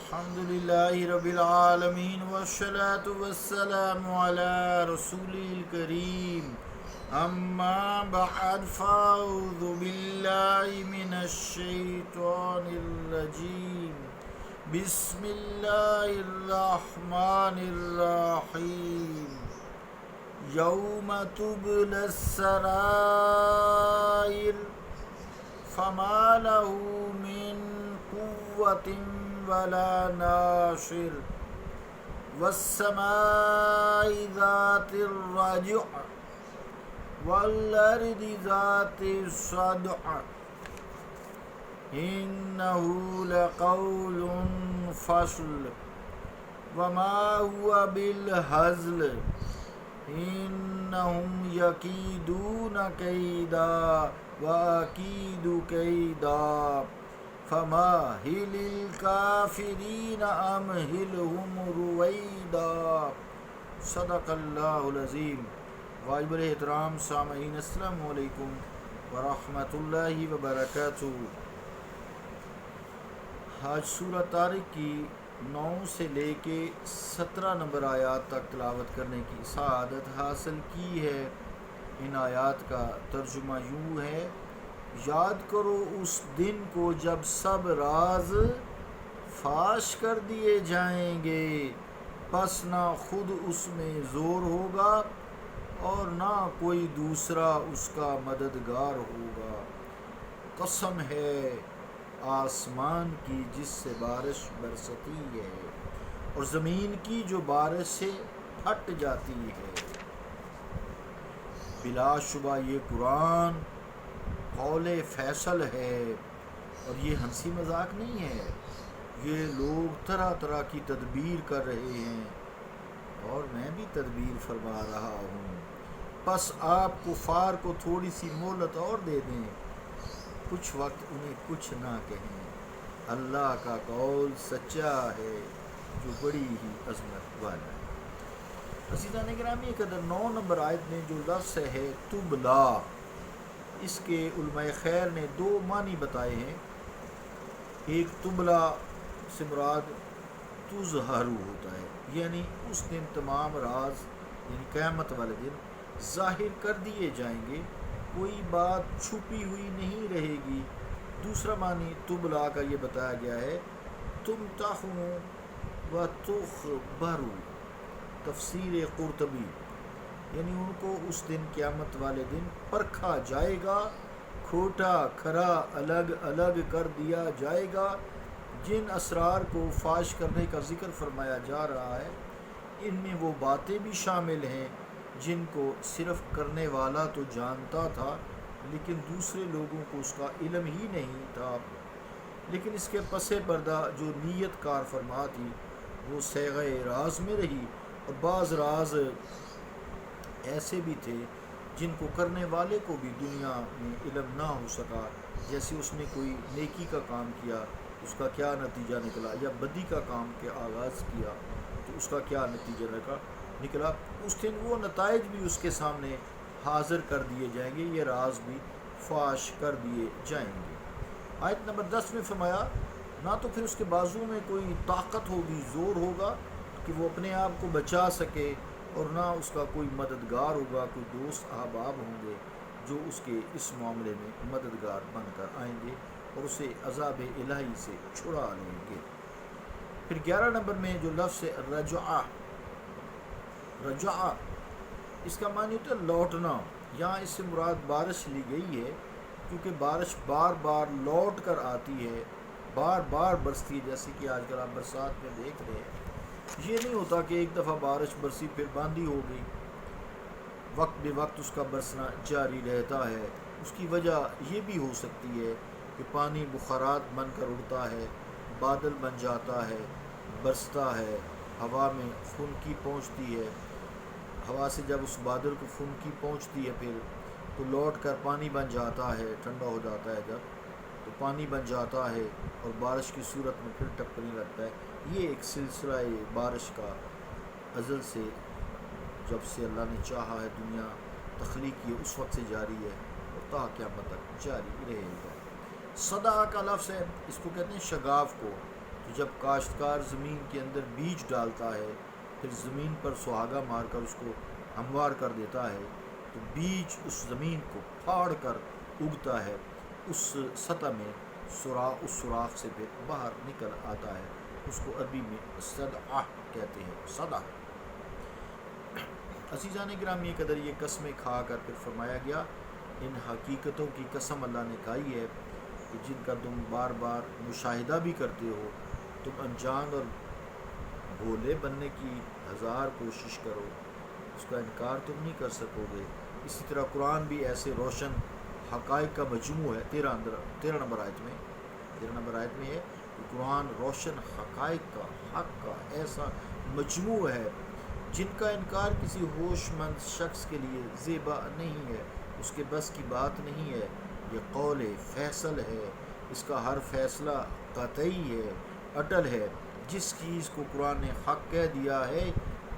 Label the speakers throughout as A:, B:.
A: الحمد لله رب العالمين والصلاة والسلام على رسوله الكريم أما بعد فأعوذ بالله من الشيطان الرجيم بسم الله الرحمن الرحيم يوم تبلى السرائر فما له من قوة ولا ناصر والسماء ذات الرجع والأرض ذات الصدع إنه لقول فصل وما هو بالهزل إنهم يكيدون كيدا وأكيد كيدا فمهل الكافرين أمهلهم رويدا صدق اللہ العظیم۔ واجب الاحترام سامعین، السلام علیکم ورحمۃ اللہ وبرکاتہ۔ آج سورہ طارق کی 9 سے لے کے 17 نمبر آیات تک تلاوت کرنے کی سعادت حاصل کی ہے۔ ان آیات کا ترجمہ یوں ہے: یاد کرو اس دن کو جب سب راز فاش کر دیے جائیں گے، پس نہ خود اس میں زور ہوگا اور نہ کوئی دوسرا اس کا مددگار ہوگا۔ قسم ہے آسمان کی جس سے بارش برستی ہے اور زمین کی جو بارش سے پھٹ جاتی ہے۔ بلا شبہ یہ قرآن قول فیصل ہے، اور یہ ہنسی مذاق نہیں ہے۔ یہ لوگ طرح طرح کی تدبیر کر رہے ہیں اور میں بھی تدبیر فرما رہا ہوں۔ پس آپ کفار کو تھوڑی سی مہلت اور دے دیں، کچھ وقت انہیں کچھ نہ کہیں۔ اللہ کا قول سچا ہے جو بڑی ہی عظمت والا ہے۔ عزیزان گرامی، قدر 9 نمبر آیت میں جو لفظ ہے تبلا، اس کے علماء خیر نے 2 معنی بتائے ہیں۔ ایک تبلا سے مراد تظہر ہوتا ہے، یعنی اس دن تمام راز، یعنی قیامت والے دن ظاہر کر دیے جائیں گے، کوئی بات چھپی ہوئی نہیں رہے گی۔ دوسرا معنی تبلا کا یہ بتایا گیا ہے تمتحن و تخبر، تفسیر قرطبی، یعنی ان کو اس دن قیامت والے دن پرکھا جائے گا، کھوٹا کھرا الگ الگ کر دیا جائے گا۔ جن اسرار کو فاش کرنے کا ذکر فرمایا جا رہا ہے، ان میں وہ باتیں بھی شامل ہیں جن کو صرف کرنے والا تو جانتا تھا، لیکن دوسرے لوگوں کو اس کا علم ہی نہیں تھا۔ لیکن اس کے پس پردہ جو نیت کار فرما تھی وہ صیغہ راز میں رہی، اور بعض راز ایسے بھی تھے جن کو کرنے والے کو بھی دنیا میں علم نہ ہو سکا، جیسے اس نے کوئی نیکی کا کام کیا اس کا کیا نتیجہ نکلا، یا بدی کا کام کے آغاز کیا تو اس کا کیا نتیجہ نکلا۔ اس دن وہ نتائج بھی اس کے سامنے حاضر کر دیے جائیں گے، یہ راز بھی فاش کر دیے جائیں گے۔ آیت نمبر 10 میں فرمایا نہ تو پھر اس کے بازو میں کوئی طاقت ہوگی، زور ہوگا کہ وہ اپنے آپ کو بچا سکے، اور نہ اس کا کوئی مددگار ہوگا، کوئی دوست احباب ہوں گے جو اس کے اس معاملے میں مددگار بن کر آئیں گے اور اسے عذاب الہی سے چھڑا لیں گے۔ پھر 11 نمبر میں جو لفظ رجع اس کا معنی ہوتا ہے لوٹنا۔ یہاں اس سے مراد بارش لی گئی ہے، کیونکہ بارش بار بار لوٹ کر آتی ہے، بار بار برستی ہے، جیسے کہ آج کل آپ برسات میں دیکھ رہے ہیں۔ یہ نہیں ہوتا کہ ایک دفعہ بارش برسی پھر بند ہی ہو گئی، وقت بے وقت اس کا برسنا جاری رہتا ہے۔ اس کی وجہ یہ بھی ہو سکتی ہے کہ پانی بخارات بن کر اڑتا ہے، بادل بن جاتا ہے، برستا ہے، ہوا میں خنکی پہنچتی ہے، ہوا سے جب اس بادل کو خنکی پہنچتی ہے پھر تو لوٹ کر پانی بن جاتا ہے، ٹھنڈا ہو جاتا ہے جب تو پانی بن جاتا ہے اور بارش کی صورت میں پھر ٹپکنے لگتا ہے۔ یہ ایک سلسلہ بارش کا ازل سے، جب سے اللہ نے چاہا ہے دنیا تخلیق کی اس وقت سے جاری ہے اور تا قیامت تک جاری رہے گا۔ صدا کا لفظ ہے، اس کو کہتے ہیں شگاف کو، تو جب کاشتکار زمین کے اندر بیج ڈالتا ہے، پھر زمین پر سہاگا مار کر اس کو ہموار کر دیتا ہے، تو بیج اس زمین کو پھاڑ کر اگتا ہے، اس سطح میں اس سوراخ سے پھر باہر نکل آتا ہے، اس کو عربی میں صدع کہتے ہیں، صدع۔ عزیزان گرامی قدر، یہ قسمیں کھا کر پھر فرمایا گیا ان حقیقتوں کی قسم اللہ نے کھائی ہے کہ جن کا تم بار بار مشاہدہ بھی کرتے ہو، تم انجان اور بھولے بننے کی 1000 کوشش کرو، اس کا انکار تم نہیں کر سکو گے۔ اسی طرح قرآن بھی ایسے روشن حقائق کا مجموع ہے۔ 13 نمبر آیت میں ہے کہ قرآن روشن حقائق کا، حق کا ایسا مجموع ہے جن کا انکار کسی ہوش مند شخص کے لیے زیبا نہیں ہے، اس کے بس کی بات نہیں ہے۔ یہ قول فیصل ہے، اس کا ہر فیصلہ قطعی ہے، اٹل ہے۔ جس چیز کو قرآن نے حق کہہ دیا ہے،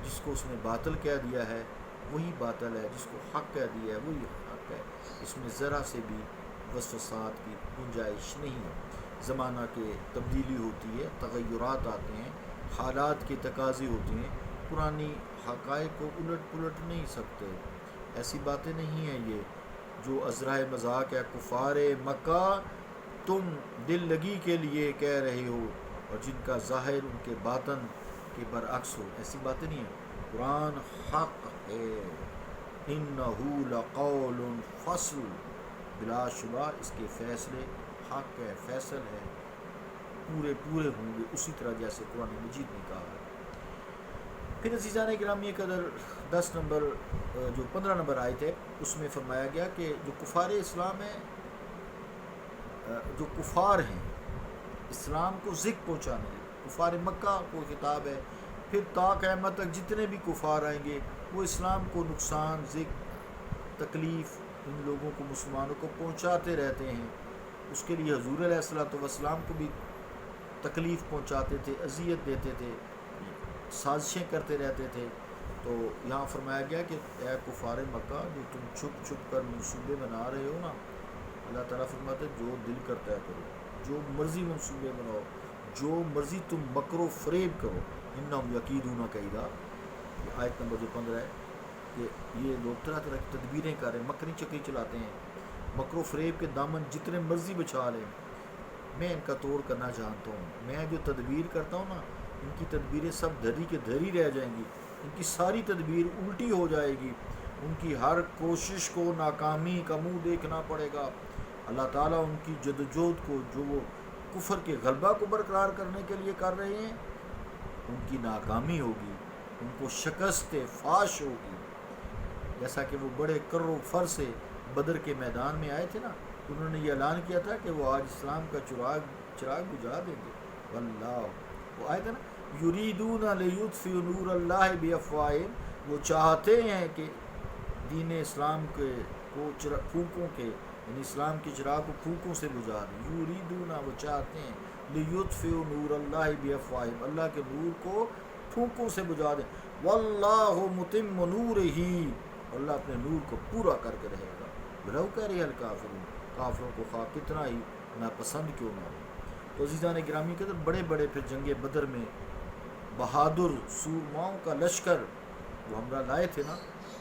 A: جس کو اس نے باطل کہہ دیا ہے وہی باطل ہے، جس کو حق کہہ دیا ہے وہی حق ہے۔ اس میں ذرا سے بھی وسوسات کی گنجائش نہیں ہے۔ زمانہ کی تبدیلی ہوتی ہے، تغیرات آتے ہیں، حالات کے تقاضے ہوتے ہیں، پرانی حقائق کو الٹ پلٹ نہیں سکتے۔ ایسی باتیں نہیں ہیں یہ جو ازرائے مذاق ہے کفار مکہ تم دل لگی کے لیے کہہ رہے ہو، اور جن کا ظاہر ان کے باطن کے برعکس ہو۔ ایسی باتیں نہیں ہیں۔ قرآن حق ہے، انہ لقول فصل، بلا شبہ اس کے فیصلے حق ہے، فیصل ہے، پورے ہوں گے اسی طرح جیسے قرآن مجید نے کہا ہے۔ پھر عزیزان گرامی قدر 15 نمبر آیت ہے، اس میں فرمایا گیا کہ جو کفار اسلام ہیں، جو کفار ہیں اسلام کو ذکر پہنچانے، کفار مکہ کو خطاب ہے، پھر تا قیامت تک جتنے بھی کفار آئیں گے وہ اسلام کو نقصان، ذکر، تکلیف ان لوگوں کو، مسلمانوں کو پہنچاتے رہتے ہیں۔ اس کے لیے حضور علیہ السلام کو بھی تکلیف پہنچاتے تھے، اذیت دیتے تھے، سازشیں کرتے رہتے تھے۔ تو یہاں فرمایا گیا کہ اے کفار مکہ جو تم چھپ کر منصوبے بنا رہے ہو نا، اللہ تعالیٰ فرماتے جو دل کرتا ہے کرو، جو مرضی منصوبے بناؤ، جو مرضی تم مکر و فریب کرو، انہم یکیدون کیدا، یہ آیت نمبر 15 ہے کہ یہ لوگ طرح کی تدبیریں کر رہے ہیں، مکری چکری چلاتے ہیں، مکر و فریب کے دامن جتنے مرضی بچھا لیں، میں ان کا توڑ کرنا جانتا ہوں۔ میں جو تدبیر کرتا ہوں نا، ان کی تدبیریں سب دھری کے دھری رہ جائیں گی، ان کی ساری تدبیر الٹی ہو جائے گی، ان کی ہر کوشش کو ناکامی کا منہ دیکھنا پڑے گا۔ اللہ تعالیٰ ان کی جدوجہد کو، جو وہ کفر کے غلبہ کو برقرار کرنے کے لیے کر رہے ہیں، ان کی ناکامی ہوگی، ان کو شکست فاش ہوگی۔ جیسا کہ وہ بڑے کر و فر سے بدر کے میدان میں آئے تھے نا، انہوں نے یہ اعلان کیا تھا کہ وہ آج اسلام کا چراغ بجھا دیں گے۔ واللہ، وہ آئے تھے نا، یریدون لیطفئوا نور اللہ بافواہہم، وہ چاہتے ہیں کہ دین اسلام کو پھونکوں کے، یعنی اسلام کے چراغ کو پھونکوں سے بجھا دیں۔ یریدون، وہ چاہتے ہیں، لیطفئوا نور اللہ بافواہہم، اللہ کے نور کو پھونکوں سے بجھا دیں۔ واللہ متم نورہ، اللہ اپنے نور کو پورا کر کے رہے گا۔ ولو کرہ الکافرون، کافروں کو خواہ کتنا ہی ناپسند کیوں نہ ہو۔ تو عزیزان گرامی کے بڑے پھر جنگ بدر میں بہادر سورماؤں کا لشکر وہ ہمراہ لائے تھے نا،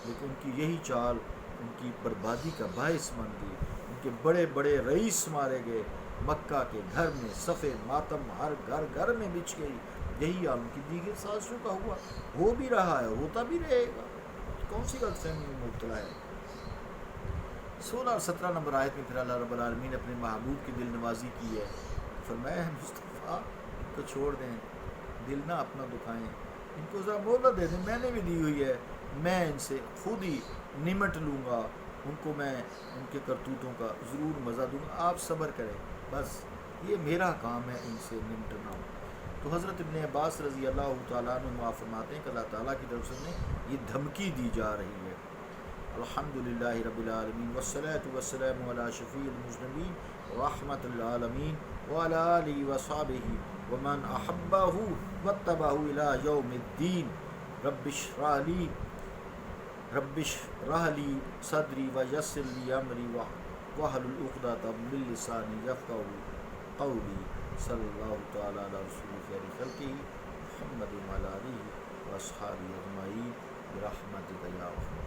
A: لیکن ان کی یہی چال ان کی بربادی کا باعث بن گئی۔ ان کے بڑے رئیس مارے گئے، مکہ کے گھر میں سفید ماتم ہر گھر میں بچھ گئی۔ یہی حال ان کی دیگر سازشوں کا ہوا، ہو بھی رہا ہے، ہوتا بھی رہے گا۔ کون سی غلط فہمی میں مبتلا ہے؟ 16 اور 17 نمبر آیت میں پھر اللہ رب العالمین نے اپنے محبوب کی دل نوازی کی ہے۔ فرمایا ہے مصطفیٰ ان کو چھوڑ دیں، دل نہ اپنا دکھائیں، ان کو ذرا مہلت دے دیں، میں نے بھی دی ہوئی ہے، میں ان سے خود ہی نمٹ لوں گا، ان کو میں ان کے کرتوتوں کا ضرور مزہ دوں گا، آپ صبر کریں، بس یہ میرا کام ہے ان سے نمٹنا۔ تو حضرت ابن عباس رضی اللہ تعالیٰ عنہ فرماتے ہیں کہ اللہ تعالیٰ کی طرف سے یہ دھمکی دی جا رہی ہے۔ الحمدللہ رب العالمین والصلاة والسلام علی شفیع المذنبین رحمت للعالمین وعلی آلہ وصحبہ ومن احبہ واتبعہ الی یوم الدین۔ رب اشرح لی صدری ویسر لی امری واحلل عقدۃ من لسانی یفقہوا قولی۔ صلی اللہ تعالیٰ علی رسول خیر خلقہ محمد وعلی آلہ واصحابہ اجمعین برحمتک یا ارحم